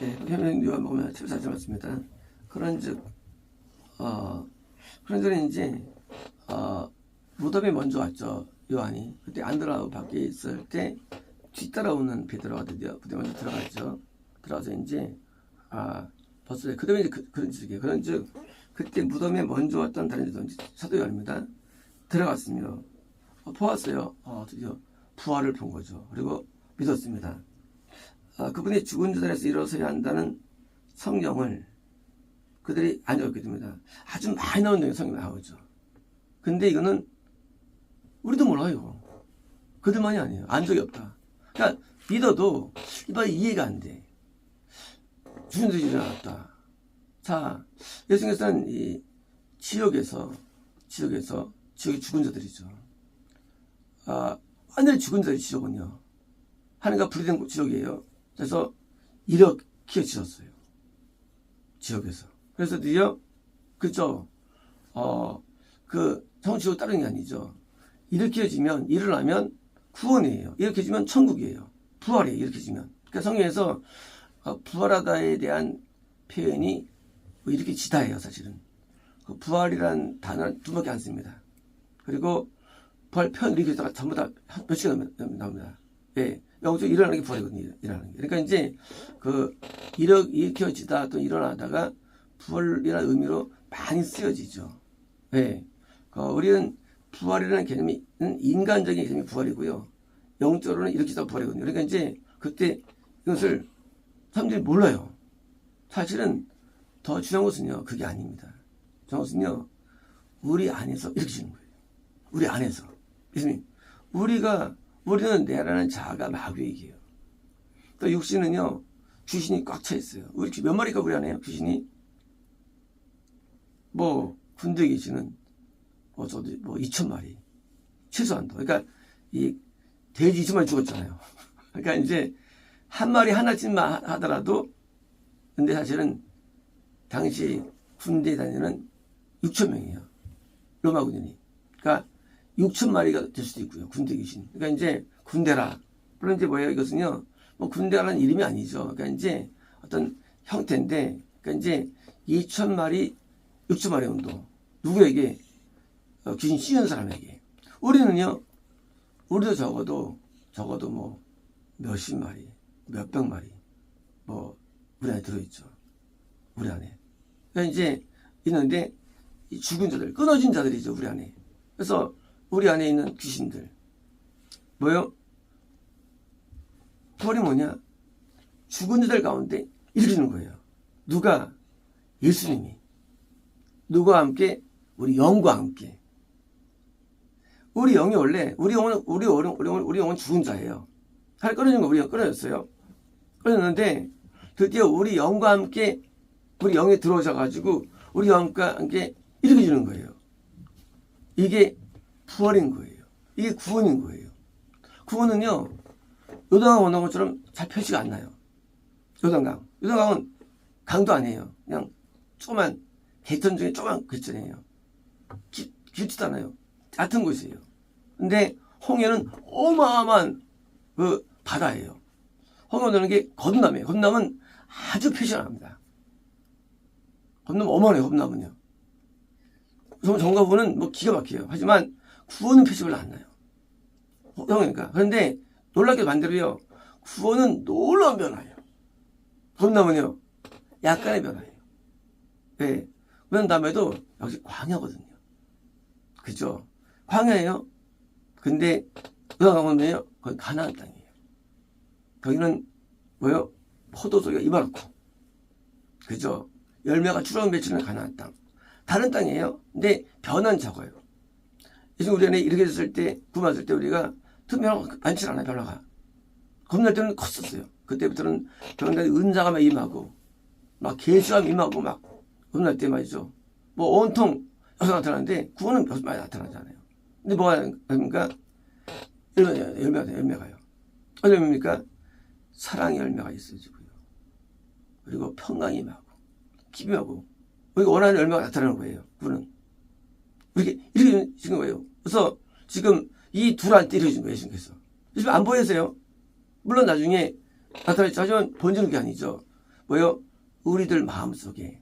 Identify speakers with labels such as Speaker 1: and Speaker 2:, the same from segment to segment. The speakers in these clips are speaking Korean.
Speaker 1: 예, 요한 보면 14절 맞습니다. 그런즉 그런저는 무덤이 먼저 왔죠. 요한이 그때 안 들어가고 밖에 있을 때 뒤따라오는 베드로가 드디어 무덤에 먼저 들어갔죠. 들어가서 벌써 그다음에 그런 즉이에요. 그런즉 그때 무덤에 먼저 왔던 다른 사도 요한입니다. 들어갔으며 보았어요. 드디어 부활을 본 거죠. 그리고 믿었습니다. 그분이 죽은 자들에서 일어서야 한다는 성경을 그들이 안 적게 됩니다. 아주 많이 나오는 내용이 성경에 나오죠. 근데 이거는 우리도 몰라요. 그들만이 아니에요. 안 적이 없다. 그러니까 믿어도 이해가 안 돼. 죽은 자들이 일어났다. 자, 예수님께서는 이 지역에 죽은 자들이죠. 하늘에 죽은 자들의 지역은요, 하늘과 불이 된 지역이에요. 그래서 이렇게 지었어요. 지역에서. 그래서 드디어, 그죠? 성지고 다른 게 아니죠. 일으켜지면, 일어나면 구원이에요. 일으켜지면 천국이에요. 부활이에요. 일으켜지면. 그러니까 성경에서 부활하다에 대한 표현이 일으켜지다예요, 사실은. 부활이라는 단어는 두 번밖에 안 씁니다. 그리고 부활 표현 일으켜지다가 전부 다 며칠 나옵니다. 예. 영적 일어나는 게 부활이거든요. 일어나는 게. 그러니까 일으켜지다 또 일어나다가 부활이라는 의미로 많이 쓰여지죠. 예. 우리는 부활이라는 개념이 인간적인 개념이 부활이고요. 영적으로는 일으키다 부활이거든요. 그러니까 그때 이것을 사람들이 몰라요. 사실은 더 중요한 것은요, 그게 아닙니다. 중요한 것은요, 우리 안에서 일으키시는 거예요. 우리 안에서. 예수님, 우리는 내라는 자아가 마귀이기요. 또 육신은요, 귀신이 꽉 차 있어요. 우리 몇 마리가 우리 안에요, 귀신이? 군대에 계시는, 2,000마리. 최소한도. 그러니까, 이, 돼지 2,000마리 죽었잖아요. 그러니까 한 마리 하나씩만 하더라도, 근데 사실은, 당시 군대에 다니는 6,000명이에요. 로마 군인이. 그러니까, 6,000마리가 될 수도 있고요. 군대 귀신. 그러니까 군대라. 물론 뭐예요? 이것은요, 군대라는 이름이 아니죠. 그러니까 어떤 형태인데, 그러니까 2,000마리, 6,000마리 정도. 누구에게? 귀신 씌운 사람에게. 우리도 적어도 몇십 마리, 몇백 마리, 우리 안에 들어있죠. 우리 안에. 그러니까 있는데, 이 죽은 자들, 끊어진 자들이죠. 우리 안에. 그래서, 우리 안에 있는 귀신들. 뭐요? 부활이 뭐냐? 죽은 자들 가운데 일으키는 거예요. 누가? 예수님이. 누구와 함께? 우리 영과 함께. 우리 영이 원래, 우리 영은 죽은 자예요. 하늘 끊어진 거 우리 영 끊어졌어요. 끊어졌는데, 드디어 우리 영과 함께, 우리 영에 들어오셔가지고, 우리 영과 함께 일으켜주는 거예요. 이게 부활인 거예요. 이게 구원인 거예요. 구원은요, 요단강 건너는 것처럼 잘 펴지가 않나요? 요단강은 강도 아니에요. 그냥 조그만 개천 중에 조그만 개천이에요. 길지도 않아요. 얕은 곳이에요. 근데 홍해는 어마어마한 바다예요. 홍해 건너는 게 거듭남이에요. 거듭남은 아주 표시합니다. 거듭남 어마어마해요. 거듭남은요. 정가 부분은 기가 막혀요. 하지만 구원은 표시 별로 안 나요. 그러니까. 그런데 놀랍게 반대로요. 구원은 놀라운 변화예요. 거듭남은요. 약간의 변화예요. 네. 그런 다음에도 역시 광야거든요. 그죠? 광야예요. 근데 요단강은요. 거기 가나안 땅이에요. 거기는 포도주가 이만하고. 그죠? 열매가 주렁 맺히는 가나안 땅. 다른 땅이에요. 근데 변화는 적어요. 예수 우리 안에 이렇게 됐을 때, 구원했을 때 우리가 변화가 많지 않아요, 변화가. 겁날 때는 컸었어요. 그때부터는 변화가 은사가 막 임하고, 막 계시가 임하고, 막, 겁날 때 말이죠. 온통 여기서 나타나는데, 구원은 여기서 많이 나타나잖아요. 근데 뭐가, 그러니까, 열매가요. 어떤 열매입니까? 사랑의 열매가 있어지고요. 그리고 평강이 임하고, 기쁨하고, 우리가 원하는 열매가 나타나는 거예요, 구원은. 이렇게 지금 거예요. 그래서 지금 이 둘한테 이루어진 거예요, 예수님께서. 지금 안 보이세요? 물론 나중에 나타났죠. 하지만 본질은 게 아니죠. 뭐요? 우리들 마음속에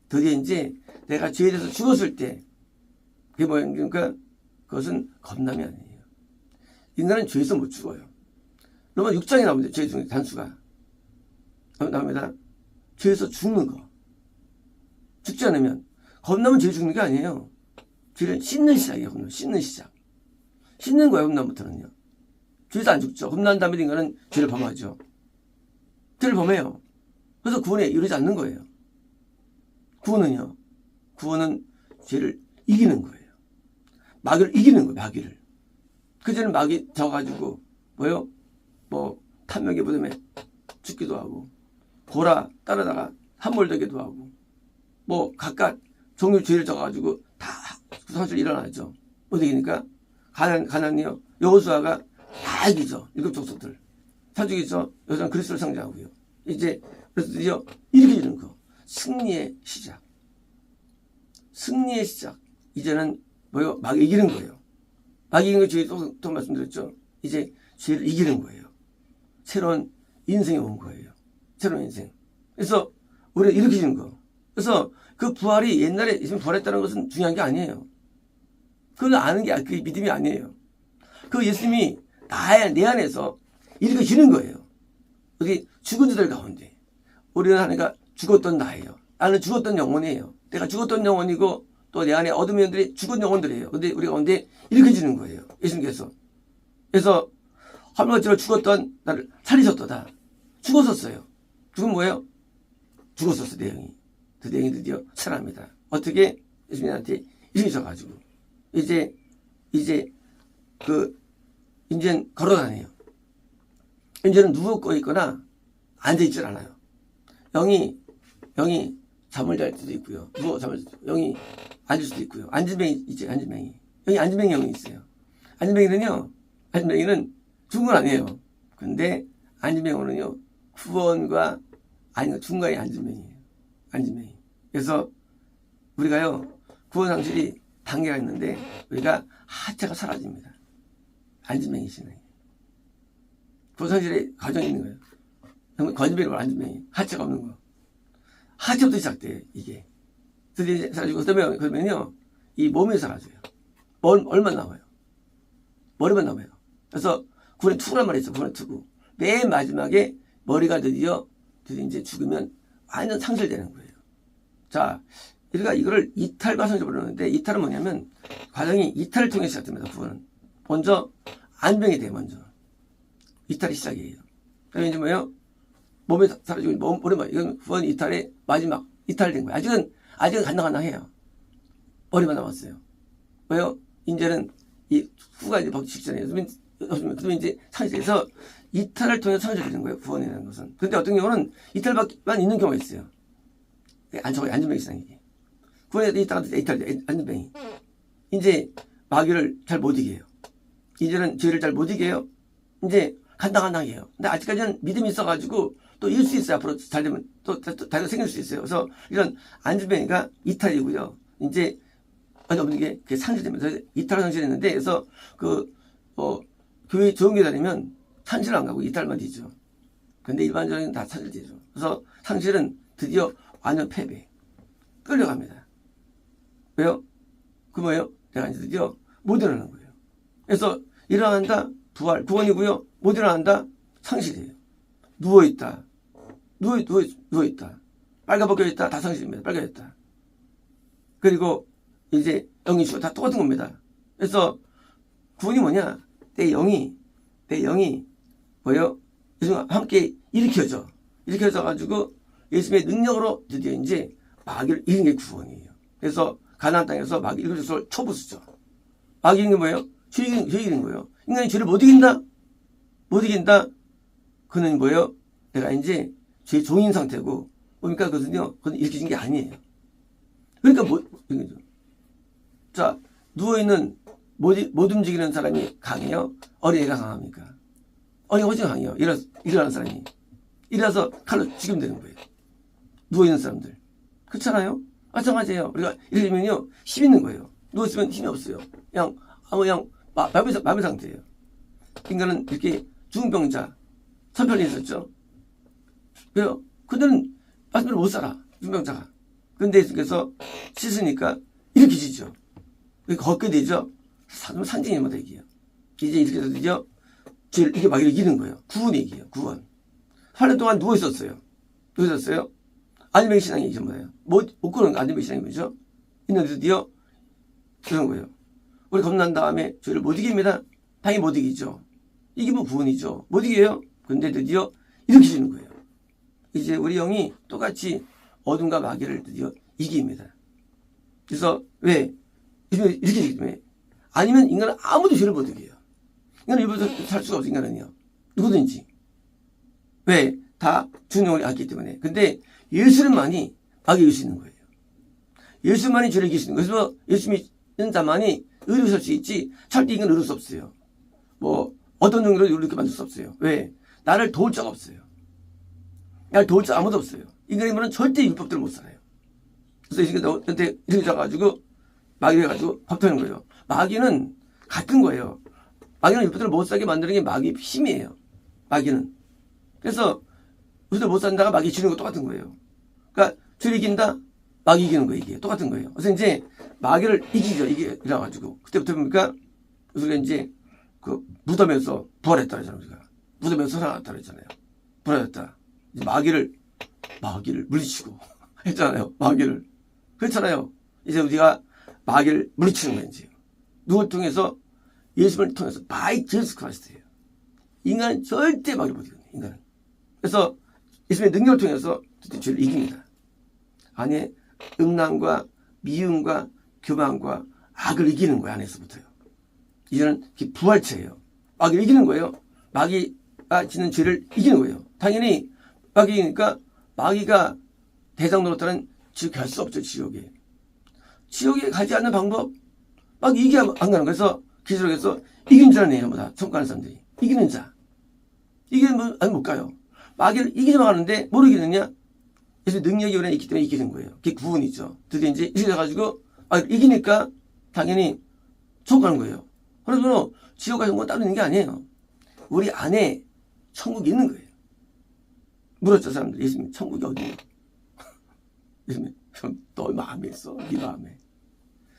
Speaker 1: 드디어 이제 내가 죄에 대해서 죽었을 때 그게 뭐예요? 그러니까 그것은 겁남이 아니에요. 인간은 죄에서 못 죽어요. 로마 6장에 나옵니다. 죄 중에 단수가 나옵니다. 죄에서 죽는 거. 죽지 않으면 겁나면 죄 죽는 게 아니에요. 죄를 씻는 시작이에요. 겁나면 씻는 시작. 씻는 거예요. 겁나부터는요. 죄에서 안 죽죠. 겁난 다음에 인간은 죄를 범하죠. 죄를 범해요. 그래서 구원에 이르지 않는 거예요. 구원은요. 구원은 죄를 이기는 거예요. 마귀를 이기는 거예요. 마귀를. 그전에 마귀 져가지고 뭐요? 뭐 탐욕의 무덤에 죽기도 하고 보라 따르다가 함몰되기도 하고 뭐 각각 종류 죄를 져가지고 다 구상실 일어나죠. 어떻게 되니까 가난이요. 여호수아가 다 이기죠. 일곱 족속들. 사죽이죠. 여호수아는 그리스도를 상징하고요. 이제 그래서 드디어 이렇게 되는 거. 승리의 시작. 승리의 시작. 이제는 뭐요? 막 이기는 거예요. 막 이기는 거 저희 또 말씀드렸죠. 이제 죄를 이기는 거예요. 새로운 인생이 온 거예요. 새로운 인생. 그래서 우리가 이렇게 되는 거. 그래서 그 부활이 옛날에 예수님 부활했다는 것은 중요한 게 아니에요. 그걸 아는 게 그 믿음이 아니에요. 그 예수님이 내 안에서 일으켜지는 거예요. 어디 죽은 자들 가운데 우리는 하나가 죽었던 나예요. 나는 죽었던 영혼이에요. 내가 죽었던 영혼이고 또 내 안에 어둠의 영들이 죽은 영혼들이에요. 근데 우리 가운데 일으켜지는 거예요. 예수님께서. 그래서 하물며 죽었던 나를 살리셨도다. 죽었었어요. 죽은 뭐예요? 죽었었어, 내 영이. 그 내용이 드디어 살아납니다. 어떻게? 예수님한테 일으켜져가지고. 이제는 걸어다녀요. 이제는 누워 있거나 앉아있질 않아요. 영이 잠을 잘 수도 있고요. 누워 잠을 수도 있고, 영이 앉을 수도 있고요. 앉은뱅이 있죠, 앉은뱅이. 여기 앉은뱅이 영이 있어요. 앉은뱅이는 죽은 건 아니에요. 근데 앉은뱅이는요, 구원과 중간에 앉은뱅이에요. 앉은뱅이. 그래서 우리가요, 구원 상실이 단계가 있는데, 우리가 하체가 사라집니다. 앉은뱅이 신앙이. 구원 상실의 과정이 있는 거예요. 거짓말이고 앉은뱅이. 하체가 없는 거. 하체부터 시작돼요, 이게. 드디어 이제 사라지고, 그러면요, 이 몸이 사라져요. 얼마 남아요? 머리만 남아요. 그래서 구원의 투구란 말이 있어요. 구원의 투구. 맨 마지막에 머리가 드디어 이제 죽으면 완전 상실되는 거예요. 자, 우리가 이거를 이탈과 상실을 부르는데, 이탈은 뭐냐면, 과정이 이탈을 통해 시작됩니다, 구원은. 먼저, 안병이 돼요, 먼저. 이탈이 시작이에요. 그러면 이제 뭐예요? 몸이 사라지고, 머리만, 이건 구원 이탈의 마지막, 이탈된 거예요. 아직은 간당간당해요. 머리만 남았어요. 왜요? 이제는 이 후가 이제 먹기 직전이에요. 그러면 이제 상실해서 이탈을 통해서 상실되는 거예요. 구원이라는 것은. 근데 어떤 경우는 이탈만 있는 경우가 있어요. 안전뱅이 신앙이지. 구원에 있다가 이탈, 안전뱅이. 이제 마귀를 잘 못 이겨요. 이제는 죄를 잘 못 이겨요. 이제 간당간당해요. 근데 아직까지는 믿음이 있어가지고 또 이길 수 있어요. 앞으로 잘 되면 또 다리가 생길 수 있어요. 그래서 이런 안전뱅이가 이탈이고요. 이제 없는 게 그게 상실되면서 이탈을 상실했는데, 그래서 교회 좋은 교회 다니면 상실 안 가고 이탈만 되죠. 근데 일반적인 다 상실되죠. 그래서 상실은 드디어 완전 패배. 끌려갑니다. 왜요? 그 뭐예요? 내가 이제 드디어 못 일어나는 거예요. 그래서 일어난다, 부활, 구원이고요. 못 일어난다, 상실이에요. 누워있다. 누워있다. 빨가벗겨있다, 다 상실입니다. 빨개졌다. 그리고 이제 영이 죽어. 다 똑같은 겁니다. 그래서 구원이 뭐냐? 내 영이 뭐예요? 예수님과 함께 일으켜져가지고 예수님의 능력으로 드디어 이제 마귀를 이긴 게 구원이에요. 그래서 가나안 땅에서 마귀 일곱 족속을 쳐부수죠. 마귀 이긴 게 뭐예요? 죄 이기는 거예요. 인간이 죄를 못 이긴다? 그는 뭐예요? 내가 이제 죄 종인 상태고, 그러니까 그건 일으켜진 게 아니에요. 그러니까 자, 누워있는 못 움직이는 사람이 강해요? 어린애가 강합니까? 어린애가 훨씬 강해요. 일어나는 사람이. 일어나서 칼로 죽이면 되는 거예요. 누워있는 사람들. 그렇잖아요? 마찬가지예요. 우리가 이렇게 되면요, 힘 있는 거예요. 누워있으면 힘이 없어요. 그냥 마비 상태예요. 인간은 이렇게 중병자, 선편이 있었죠. 왜요? 그들은 말씀대로 못 살아. 중병자가. 근데 예수께서 씻으니까 이렇게 지죠. 걷게 되죠. 상징입니다, 이게요. 이제 이렇게 해서 드디어 이게 막 이기는 거예요. 구원 얘기예요, 구원. 8년 동안 누워 있었어요. 누워 있었어요. 안전뱅이 신앙이 이게 뭐예요? 못 그런 안전뱅이 신앙이 뭐죠? 있는데 드디어 그런 거예요. 우리 겁난 다음에 저희를 못 이깁니다. 당연히 못 이기죠. 이기면 구원이죠. 못 이겨요. 근데 드디어 이렇게 지는 거예요. 이제 우리 영이 똑같이 어둠과 마귀를 드디어 이깁니다. 그래서 왜? 이렇게 되기 때문에. 아니면 인간은 아무도 죄를 못 이겨요. 인간은 일부러 살 수가 없어, 인간은요. 누구든지. 왜? 다 주님을 알기 때문에. 근데 예수님만이 마귀를 이길 수 있는 거예요. 예수만이 죄를 이길 수 있는 거예요. 그래서 예수 믿는 자만이 의로 살 수 있지, 절대 인간은 의로 수 없어요. 뭐, 어떤 종류로 이렇게 만들 수 없어요. 왜? 나를 도울 자가 없어요. 나를 도울 자 아무도 없어요. 인간이면 절대 율법대로 못 살아요. 그래서 이 새끼가 너한테 이렇게 잡아가지고, 마귀를 해가지고 밥터는 거예요. 마귀는 같은 거예요. 마귀는 율법대로 못 살게 만드는 게 마귀의 힘이에요. 마귀는. 그래서, 율법대로 못 산다가 마귀 지는 거 똑같은 거예요. 그러니까, 죄를 이긴다? 마귀 이기는 거예요, 이게. 똑같은 거예요. 그래서 이제, 마귀를 이기죠, 이게. 이래가지고. 그때부터 보니까, 우리가 이제, 무덤에서 부활했다 그러잖아요, 우리가. 무덤에서 살아났다 그랬잖아요. 부활했다. 이제 마귀를 물리치고 했잖아요, 마귀를. 그렇잖아요. 이제 우리가 마귀를 물리치는 거예요, 이제. 누굴 통해서? 예수를 통해서, 바이 제수 크리스트예요. 인간은 절대 마귀를 못 이깁니다, 인간은. 그래서, 예수의 능력을 통해서 죄를 이깁니다. 안에 음란과 미움과 교만과 악을 이기는 거예요, 안에서부터요. 이제는 부활체예요. 마귀를 이기는 거예요. 마귀가 지는 죄를 이기는 거예요. 당연히 마귀니까 마귀가 대장 노릇하는 지옥에 갈 수 없죠, 지옥에. 지옥에 가지 않는 방법, 마귀 이게 안 가는 거예요. 그래서 기술에서 이긴 자는 애예요, 전부 다. 성과하는 사람들이. 이기는 자. 이기는, 아니, 못 가요. 마귀를 이기려고 하는데, 뭘 이기느냐? 예수 능력이 우리에 있기 때문에 이기는 거예요. 그게 구원이죠. 드디어 이제 이렇게 돼가지고, 이기니까 당연히 천국 가는 거예요. 그래서 지옥 가는 건 따로 있는 게 아니에요. 우리 안에 천국이 있는 거예요. 물었죠, 사람들. 예수님, 천국이 어디예요? 예수님, 너 마음에 있어. 네 마음에.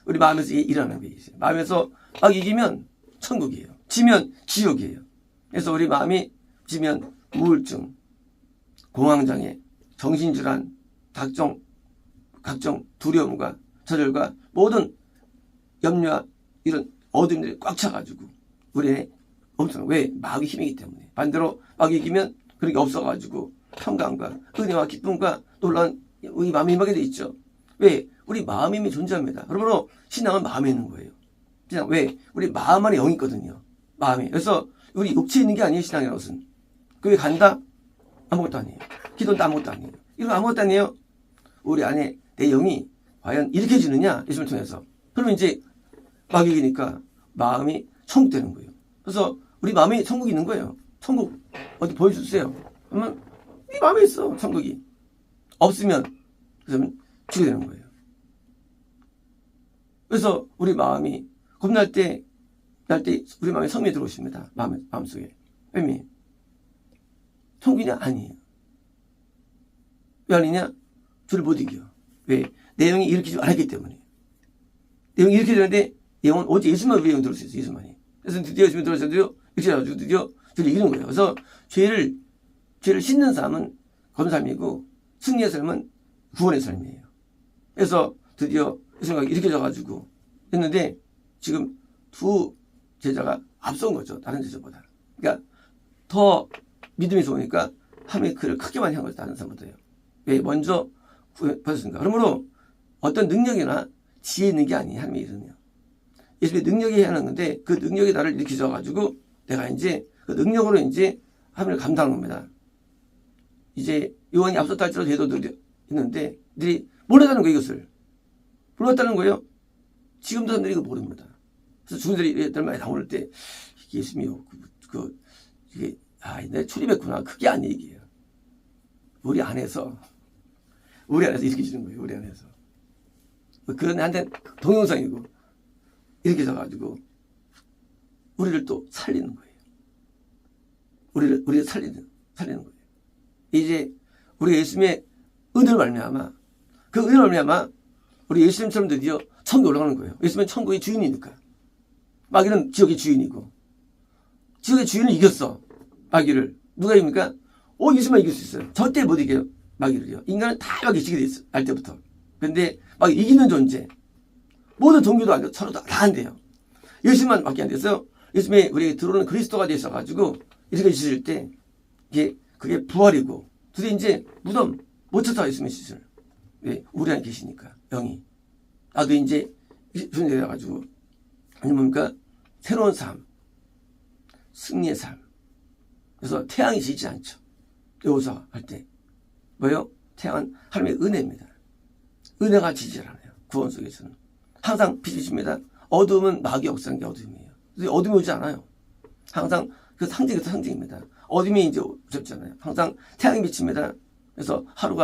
Speaker 1: 우리 마음에서 일어나는 거예요. 마음에서 막 이기면 천국이에요. 지면 지옥이에요. 그래서 우리 마음이 지면 우울증, 공황장애, 정신질환, 각종 두려움과 좌절과 모든 염려와 이런 어둠들이 꽉 차가지고 우리의 엄청 왜? 마귀 힘이기 때문에. 반대로 마귀 이기면 그런 게 없어가지고 평강과 은혜와 기쁨과 놀라운 우리 마음이 임하게 돼 있죠. 왜? 우리 마음의 힘이 존재합니다. 그러므로 신앙은 마음에 있는 거예요. 신앙 왜? 우리 마음 안에 영이 있거든요. 마음에. 그래서 우리 육체에 있는 게 아니에요, 신앙이라는 것은. 교회 간다? 아무것도 아니에요. 기도는 아무것도 아니에요. 이건 아무것도 아니에요. 우리 안에 내 영이 과연 이렇게 지느냐? 예수를 통해서. 그러면 이제 마귀이니까 마음이 천국 되는 거예요. 그래서 우리 마음에 천국이 있는 거예요. 천국 어디 보여주세요. 그러면 네 마음에 있어, 천국이. 없으면 그러면 죽게 되는 거예요. 그래서 우리 마음이 겁날 때 우리 마음에 성령이 들어오십니다. 마음속에. 왜? 천국이냐? 아니에요. 왜 아니냐? 죄를 못 이겨. 왜? 내 영이 이렇게 좀 알았기 때문에. 내 영이 이렇게 되는데 영은 오직 예수만 우리 영이 들을 수 있어요. 예수만이. 그래서 드디어 예수님이 들어서도요. 이렇게 해가지고 드디어 죄를 이기는 거예요. 그래서 죄를 씻는 삶은 검삶이고 승리의 삶은 구원의 삶이에요. 그래서 드디어 예수님이 이렇게 져가지고 했는데 지금 두 제자가 앞선 거죠. 다른 제자보다. 그러니까 더 믿음이 좋으니까 하나님의 글을 크게 많이 한 거죠. 다른 사람보다요. 왜? 먼저 받았습니까? 그러므로 어떤 능력이나 지혜 있는 게 아니에요. 하나님의 일은요. 예수님의 능력이 해야 하는 건데 그 능력이 나를 이렇게 줘가지고 내가 이제 그 능력으로 이제 하나님을 감당하는 겁니다. 이제 요한이 앞섰다 할지라도 제도들이 있는데 들이 몰랐다는 거예요. 이것을. 몰랐다는 거예요. 지금도 사람들이 이거 모릅니다. 그래서 주인들이 많이 나올 때 예수님이요. 이게 내 출입했구나. 그게 아니 얘기예요. 우리 안에서 이렇게 주는 거예요. 우리 안에서. 그건 나한테 동영상이고 이렇게 져가지고 우리를 또 살리는 거예요. 우리를 살리는 거예요. 이제 우리가 예수님의 은혜로 말미암아 그 은혜로 말미암아 우리 예수님처럼 드디어 천국에 올라가는 거예요. 예수님은 천국의 주인이니까. 마귀는 지옥의 주인이고 지옥의 주인을 이겼어. 마귀를. 누가 이깁니까? 예수님만 이길 수 있어요. 절대 못 이겨요. 마귀를요. 인간은 다 마귀 지게 돼 있어. 알 때부터. 근데 마귀 이기는 존재. 모든 종교도 안 돼요. 서로 다 안 돼요. 예수님만 밖에 안 돼서 예수님이 우리에게 들어오는 그리스도가 되셔가지고 이렇게 주실 때 그게 부활이고 드디어 이제 무덤 못 찾아 예수님의 시술. 왜? 우리 안에 계시니까 영이. 나도 이제 주님 되어가지고 아니 뭡니까? 새로운 삶. 승리의 삶. 그래서 태양이 지지 않죠. 여호수아 할 때. 뭐요? 태양은 하나님의 은혜입니다. 은혜가 지지를 하네요. 구원 속에서는. 항상 빛이 비칩니다. 어둠은 마귀의 역사인 게 어둠이에요. 그래서 어둠이 오지 않아요. 항상 그 상징입니다. 어둠이 이제 오셨잖아요. 항상 태양이 비칩니다. 그래서 하루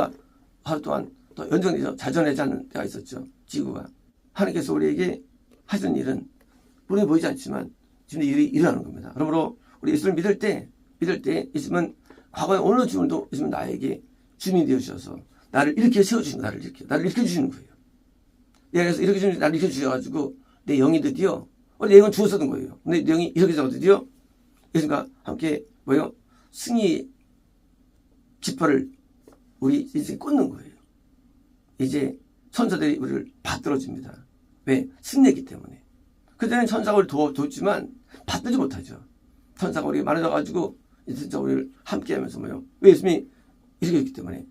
Speaker 1: 동안 또 연정되죠. 자전하지 않는 때가 있었죠. 지구가. 하나님께서 우리에게 하시는 일은 눈에 보이지 않지만 지금 일이 일어나는 겁니다. 그러므로 우리 예수를 믿을 때 예수님은 과거에 어느 주님도 예수님은 나에게 주님이 되어주셔서 나를 이렇게 세워주신 거예요. 나를 일으켜 주시는 거예요. 그래서 이렇게 좀 나를 일으켜 주셔가지고 내 영이 드디어 원래 영은 죽었었던 거예요. 근데 내 영이 이렇게 되어 드디어 예수님과 함께 승리 깃발을 우리 이제 꽂는 거예요. 이제 천사들이 우리를 받들어줍니다. 왜? 승리했기 때문에. 그때는 천사가 우리를 도왔지만 받들지 못하죠. 천사가 우리가 많아져가지고 진짜 우리를 함께하면서 왜 예수님이 이렇게 했기 때문에.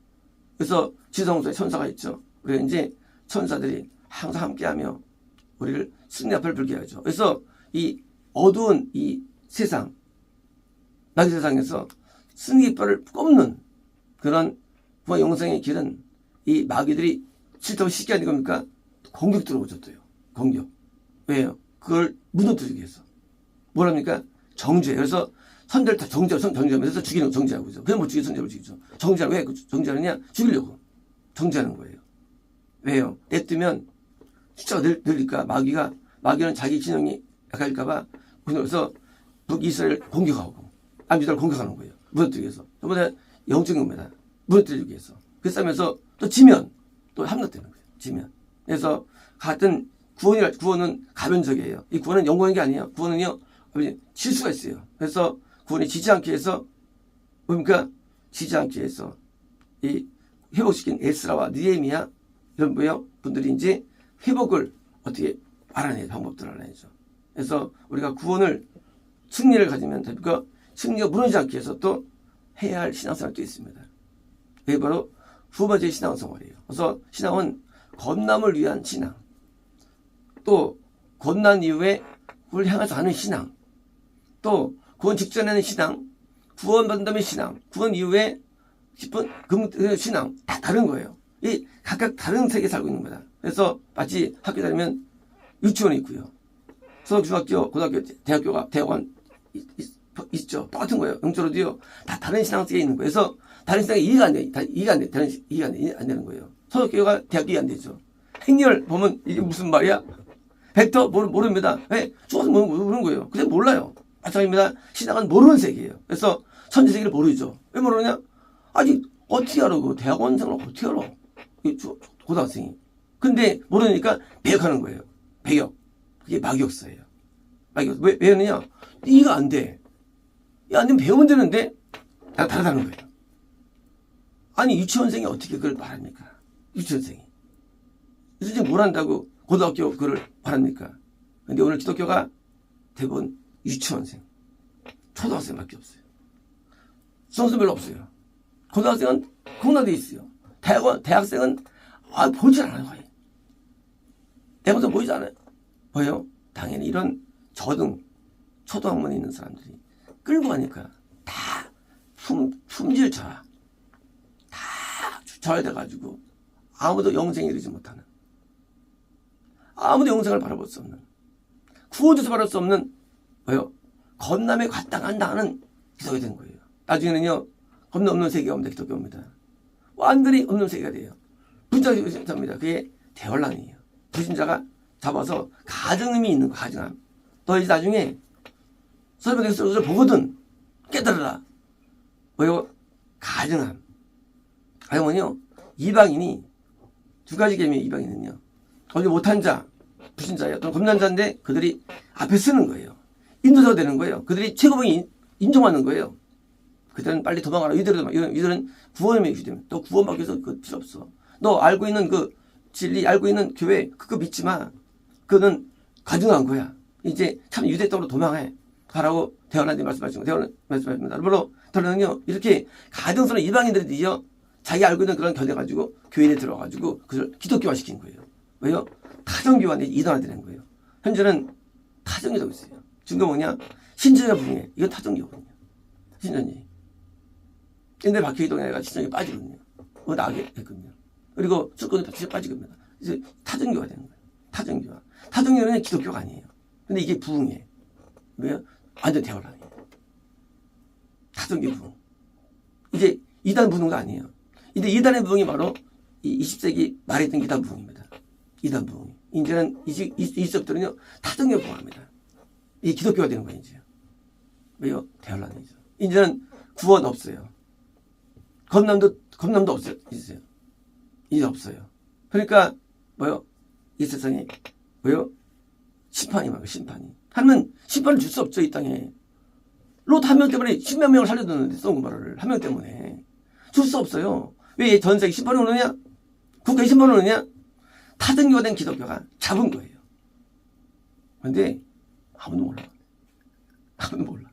Speaker 1: 그래서 지성소에 천사가 있죠. 우리가 이제 천사들이 항상 함께하며 우리를 승리 앞을 불게 하죠. 그래서 이 어두운 이 세상, 마귀 세상에서 승리 깃발을 꼽는 그런 부활 영생의 길은 이 마귀들이 싫다고 쉽게 하는 겁니까? 공격 들어오죠, 또요. 공격. 왜요? 그걸 무너뜨리기 위해서. 뭐랍니까? 정죄. 그래서 선대를 다 정죄하면서 죽이는 정죄하고 있죠. 그냥 못 죽이죠. 선대를 죽이죠. 정죄하는 왜 정죄하느냐? 죽이려고. 정죄하는 거예요. 왜요? 냅두면 숫자가 늘릴까? 마귀는 자기 진영이 약할까봐 그래서 북이스라엘 공격하고 남유다를 공격하는 거예요. 무너뜨리기 위해서. 전부 다 영적인 겁니다. 무너뜨리기 위해서. 그래서 하면서 또 지면 또 함락되는 거예요. 지면. 그래서 같은 구원은 가변적이에요. 이 구원은 영광인 게 아니에요. 구원은요, 질 수가 있어요. 그래서 구원이 지지 않게 해서, 뭡니까? 지지 않게 해서, 이 회복시킨 에스라와 느헤미야, 이런 분들이 이제 회복을 어떻게 알아내요. 방법들을 알아내죠. 그래서 우리가 구원을, 승리를 가지면 됩니까? 승리가 무너지지 않게 해서 또 해야 할 신앙생활이 또 있습니다. 그게 바로 두 번째 신앙생활이에요. 그래서 신앙은 건남을 위한 신앙. 또 건난 이후에 그걸 향해서 하는 신앙. 또 구원 직전에는 신앙. 구원받은 다음에 신앙. 구원 이후에 깊은 신앙. 다 다른 거예요. 이 각각 다른 세계에 살고 있는 거다. 그래서 마치 학교 다니면 유치원이 있고요. 중학교, 고등학교, 대학원 있죠. 똑같은 거예요. 영적으로도요. 다 다른 신앙 세계에 있는 거예요. 그래서 다른 신앙이 이해가 안 되는 거예요. 서독교가 대학교 이해 안 되죠. 행렬 보면 이게 무슨 말이야? 벡터 모릅니다. 왜? 죽어서 모르는 거예요. 그냥 몰라요. 마찬가지입니다. 신앙은 모르는 세계예요. 그래서 천지 세계를 모르죠. 왜 모르냐? 아니 어떻게 알아? 그 대학원생을 어떻게 알아? 고등학생이. 근데 모르니까 배역하는 거예요. 배역. 그게 마귀역사예요. 마귀역사. 왜 그러냐? 이해가 안 돼. 안 되면 배우면 되는데 다르다는 거예요. 아니 유치원생이 어떻게 그걸 말합니까? 유치원생이. 그래서 뭘 한다고 고등학교 그걸 말합니까? 근데 오늘 기독교가 대부분 유치원생, 초등학생밖에 없어요. 수험생 별로 없어요. 고등학생은 공단돼 있어요. 대학생은 보이질 않아요. 거의. 대학원도 보이지 않아요. 뭐예요? 당연히 이런 초등학문에 있는 사람들이 끌고 가니까 다 품질 저하. 다 저하돼가지고 아무도 영생이 되지 못하는, 아무도 영생을 바라볼 수 없는, 구원조차 바랄 수 없는 건남에 과당한다는 기독이 된 거예요. 나중에는요, 건남 없는 세계가 옵니다. 기독교 옵니다. 완전히 없는 세계가 돼요. 분자가 됩니다. 그게 대환란이에요. 불신자가 잡아서 가정음이 있는 거, 가정함. 너 이제 나중에 설명의 소리를 보거든. 깨달으라. 가정함. 가정은요, 이방인이 두 가지 개념의 이방인은요. 어디 못한 자, 불신자예요. 또는 겁난 자인데 그들이 앞에 쓰는 거예요. 인도자가 되는 거예요. 그들이 최고봉이 인정하는 거예요. 그들은 빨리 도망가라. 이들은 구원에 기대면 또 구원받기 위해서 그 필요 없어. 너 알고 있는 그 진리, 알고 있는 교회 그거 믿지 마. 그거는 가증한 거야. 이제 참 유대 쪽으로 도망해. 가라고 대언한테 말씀하시고 대언 말씀하십니다. 물론 저는요 이렇게 가증스러운 이방인들이요 자기 알고 있는 그런 견해 가지고 교회에 들어가지고 그걸 기독교화 시킨 거예요. 왜요? 타종교화에 이단화되는 거예요. 현재는 타종교가 있어요. 증거 뭐냐? 신천지가 부흥해. 이건 타종교거든요. 신천지. 옛날에 박해이동에가 신천지 빠지거든요. 그거 나게 했거든요. 그리고 수권도 빠지겁니다. 이제 타종교가 되는 거예요. 타종교화. 타종교는 기독교가 아니에요. 근데 이게 부흥해. 왜요? 완전 대화라니에요. 타종교 부흥. 이제 이단 부흥도 아니에요. 이제 이단의 부흥이 바로 이 20세기 말에 있던 이단 부흥입니다. 이단 부흥. 이제는 이집들은요 타종교 부흥합니다. 이게 기독교가 되는 거예요, 이제. 왜요? 대화라니죠. 이제는 구원 없어요. 겁남도 없어요. 이제 없어요. 그러니까 뭐요? 이 세상에 뭐요? 심판이 많아요. 심판이. 하나님은 심판을 줄 수 없죠. 이 땅에. 롯 한 명 때문에 10몇 명을 살려두는데 소돔고모라를 한 명 때문에 줄 수 없어요. 왜 전 세계 심판이 오느냐? 국가에 심판이 오느냐? 타종교가 된 기독교가 잡은 거예요. 그런데 아무도 몰라. 아무도 몰라.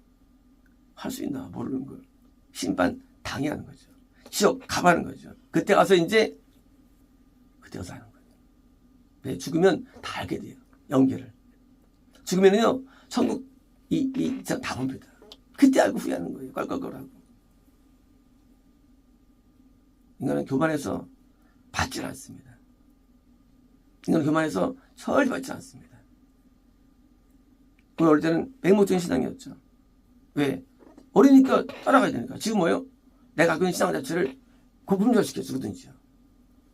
Speaker 1: 할 수 있나 모르는 걸. 심판 당해하는 거죠. 지옥 가봐는 거죠. 그때 가서 이제 그때 가서 하는 거예요. 네, 죽으면 다 알게 돼요. 연계를. 죽으면은요 천국 다 봅니다. 그때 알고 후회하는 거예요. 껄껄껄하고. 인간은 교만해서 받질 않습니다. 인간은 교만해서 절대 받지 않습니다. 우리 어릴 때는 맹목적인 신앙이었죠. 왜? 어리니까 따라가야 되니까. 지금 뭐예요? 내가 갖고 있는 신앙 자체를 고품절시켜 주거든요.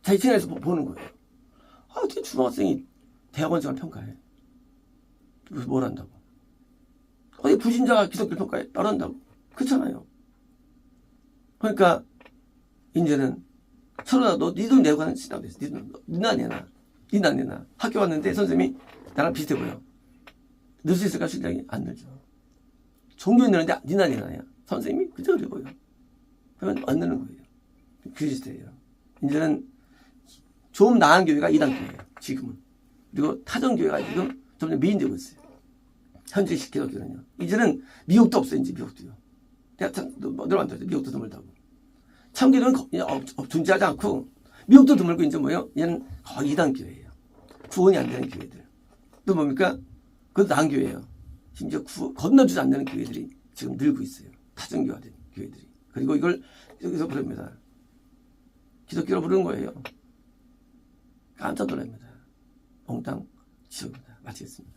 Speaker 1: 자기 생각에서 보는 거예요. 아, 어떻게 중학생이 대학원생을 평가해? 뭘 한다고? 어디 불신자가 기독교를 평가해? 따른다고? 그렇잖아요. 그러니까 이제는 서로 너 니돈 내고 가는 신앙 됐어. 니나 내나. 학교 왔는데 선생님이 나랑 비슷해 보여. 늘 수 있을까? 신앙이 안 늘죠. 종교에 늘는데 니나 내나야. 선생님이 그저 그래 보여. 그러면 안 느는 거예요. 그 시대예요. 이제는 좀 나은 교회가 이단교회예요. 지금은. 그리고 타종교회가 지금 점점 미인되고 있어요. 현재 기독교는요. 이제는 미혹도 없어요. 이제 미혹도요. 내가 늘어난다. 미혹도 드물다고. 참교는 존재하지 않고 미혹도 드물고 이제 뭐예요? 얘는 거의 이단교회예요. 구원이 안 되는 교회들. 또 뭡니까? 그것도 나은 교회예요. 심지어 건너주지 않는 교회들이 지금 늘고 있어요. 타종교화된 교회들이. 그리고 이걸 여기서 부릅니다. 기독교로 부르는 거예요. 깜짝 놀랍니다. 몽땅 지옥입니다. 마치겠습니다.